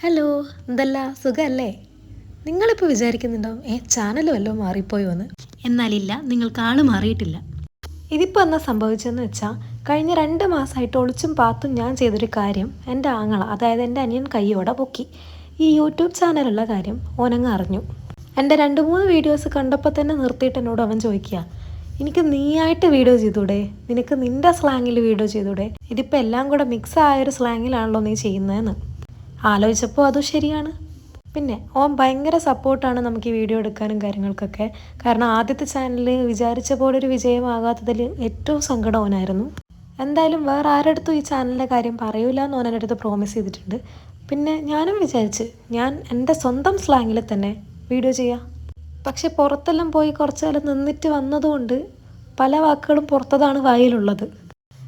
Hello, എന്തല്ല സുഖമല്ലേ? നിങ്ങളിപ്പോൾ വിചാരിക്കുന്നുണ്ടാവും ചാനൽ വല്ലതും മാറിപ്പോയോ എന്ന്. എന്നാലില്ല, നിങ്ങൾക്ക് ആൾ മാറിയിട്ടില്ല. ഇതിപ്പോൾ എന്നാ സംഭവിച്ചതെന്ന് വെച്ചാൽ കഴിഞ്ഞ 2 മാസമായിട്ട് ഒളിച്ചും പാത്തും ഞാൻ ചെയ്തൊരു കാര്യം എൻ്റെ ആങ്ങള, അതായത് എൻ്റെ അനിയൻ കയ്യോടെ പൊക്കി. ഈ യൂട്യൂബ് ചാനലുള്ള കാര്യം ഓനങ്ങ് അറിഞ്ഞു. എൻ്റെ 2-3 വീഡിയോസ് കണ്ടപ്പോൾ തന്നെ നിർത്തിയിട്ട് എന്നോട് അവൻ ചോദിക്കുക, എനിക്ക് നീയായിട്ട് വീഡിയോ ചെയ്തൂടെ, നിനക്ക് നിൻ്റെ സ്ലാങ്ങിൽ വീഡിയോ ചെയ്തൂടെ, ഇതിപ്പോൾ എല്ലാം കൂടെ മിക്സ് ആയൊരു സ്ലാങ്ങിലാണല്ലോ നീ ചെയ്യുന്നതെന്ന്. ആലോചിച്ചപ്പോൾ അതും ശരിയാണ്. പിന്നെ ഓൻ ഭയങ്കര സപ്പോർട്ടാണ് നമുക്ക് ഈ വീഡിയോ എടുക്കാനും കാര്യങ്ങൾക്കൊക്കെ. കാരണം ആദ്യത്തെ ചാനൽ വിചാരിച്ച പോലെ ഒരു വിജയമാകാത്തതിൽ ഏറ്റവും സങ്കടം ഓനായിരുന്നു. എന്തായാലും വേറെ ആരടുത്തും ഈ ചാനലിൻ്റെ കാര്യം പറയൂല എന്ന് ഓൻ എൻ്റെ അടുത്ത് പ്രോമിസ് ചെയ്തിട്ടുണ്ട്. പിന്നെ ഞാനും വിചാരിച്ച് ഞാൻ എൻ്റെ സ്വന്തം സ്ലാങ്ങിൽ തന്നെ വീഡിയോ ചെയ്യാം. പക്ഷെ പുറത്തെല്ലാം പോയി കുറച്ച് കാലം നിന്നിട്ട് വന്നതുകൊണ്ട് പല വാക്കുകളും പുറത്തതാണ് വായിലുള്ളത്.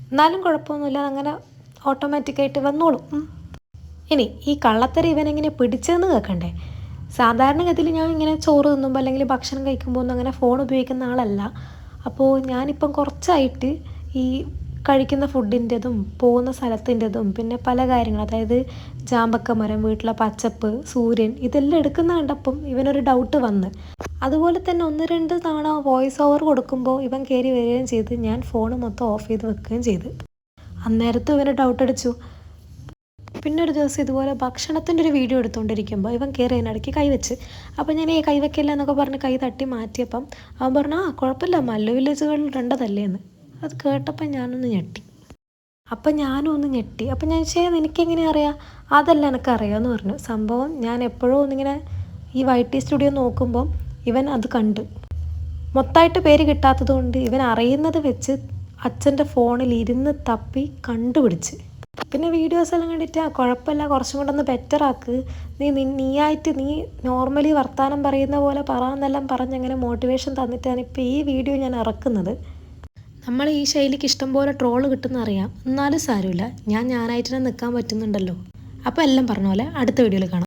എന്നാലും കുഴപ്പമൊന്നുമില്ല, അങ്ങനെ ഓട്ടോമാറ്റിക്കായിട്ട് വന്നോളും. ഇനി ഈ കള്ളത്തരം ഇവനെങ്ങനെ പിടിച്ചതെന്ന് കേൾക്കണ്ടേ. സാധാരണഗതിയിൽ ഞാൻ ഇങ്ങനെ ചോറ് തിന്നുമ്പോൾ അല്ലെങ്കിൽ ഭക്ഷണം കഴിക്കുമ്പോൾ ഒന്നും അങ്ങനെ ഫോൺ ഉപയോഗിക്കുന്ന ആളല്ല. അപ്പോൾ ഞാനിപ്പം കുറച്ചായിട്ട് ഈ കഴിക്കുന്ന ഫുഡിൻ്റെതും പോകുന്ന സ്ഥലത്തിൻ്റെതും പിന്നെ പല കാര്യങ്ങൾ, അതായത് ജാമ്പക്ക മരം, വീട്ടിലെ പച്ചപ്പ്, സൂര്യൻ, ഇതെല്ലാം എടുക്കുന്ന കണ്ടപ്പം ഇവനൊരു ഡൗട്ട് വന്ന്. അതുപോലെ തന്നെ 1-2 തവണ വോയിസ് ഓവർ കൊടുക്കുമ്പോൾ ഇവൻ കയറി വരികയും ചെയ്ത് ഞാൻ ഫോൺ മൊത്തം ഓഫ് ചെയ്ത് വെക്കുകയും ചെയ്ത്. അന്നേരത്തും ഇവന് ഡൗട്ട് അടിച്ചു. പിന്നെ ഒരു ദിവസം ഇതുപോലെ ഭക്ഷണത്തിൻ്റെ ഒരു വീഡിയോ എടുത്തുകൊണ്ടിരിക്കുമ്പോൾ ഇവൻ കയറി അതിനിടയ്ക്ക് കൈവച്ച്. അപ്പോൾ ഞാൻ കൈവയ്ക്കില്ല എന്നൊക്കെ പറഞ്ഞ് കൈ തട്ടി മാറ്റിയപ്പം അവൻ പറഞ്ഞു, കുഴപ്പമില്ല, മല്ലു വില്ലേജുകളിൽ ഇടേണ്ടതല്ലേ എന്ന്. അത് കേട്ടപ്പം ഞാനൊന്ന് ഞെട്ടി. അപ്പം ഞാനും ഒന്ന് ഞെട്ടി. അപ്പം ഞാൻ ചോദിച്ചാൽ എനിക്കെങ്ങനെ അറിയാം? അതല്ല, എനിക്കറിയാമെന്ന് പറഞ്ഞു. സംഭവം ഞാൻ എപ്പോഴും ഒന്നിങ്ങനെ ഈ YT സ്റ്റുഡിയോ നോക്കുമ്പം ഇവൻ അത് കണ്ട്. മൊത്തമായിട്ട് പേര് കിട്ടാത്തത് കൊണ്ട് ഇവൻ അറിയുന്നത് വെച്ച് അച്ഛൻ്റെ ഫോണിൽ ഇരുന്ന് തപ്പി കണ്ടുപിടിച്ച്. പിന്നെ വീഡിയോസ് എല്ലാം കണ്ടിട്ട് കുഴപ്പമില്ല, കുറച്ചും കൂടെ ഒന്ന് ബെറ്ററാക്ക്, നീയായിട്ട് നീ നോർമലി വർത്തമാനം പറയുന്ന പോലെ പറയാമെന്നെല്ലാം പറഞ്ഞങ്ങനെ മോട്ടിവേഷൻ തന്നിട്ടാണ് ഇപ്പോൾ ഈ വീഡിയോ ഞാൻ ഇറക്കുന്നത്. നമ്മൾ ഈ ശൈലിക്ക് ഇഷ്ടംപോലെ ട്രോള് കിട്ടുന്ന അറിയാം, എന്നാലും സാരമില്ല, ഞാനായിട്ട് തന്നെ നിൽക്കാൻ പറ്റുന്നുണ്ടല്ലോ. അപ്പോൾ എല്ലാം പറഞ്ഞ പോലെ അടുത്ത വീഡിയോയിൽ കാണാം.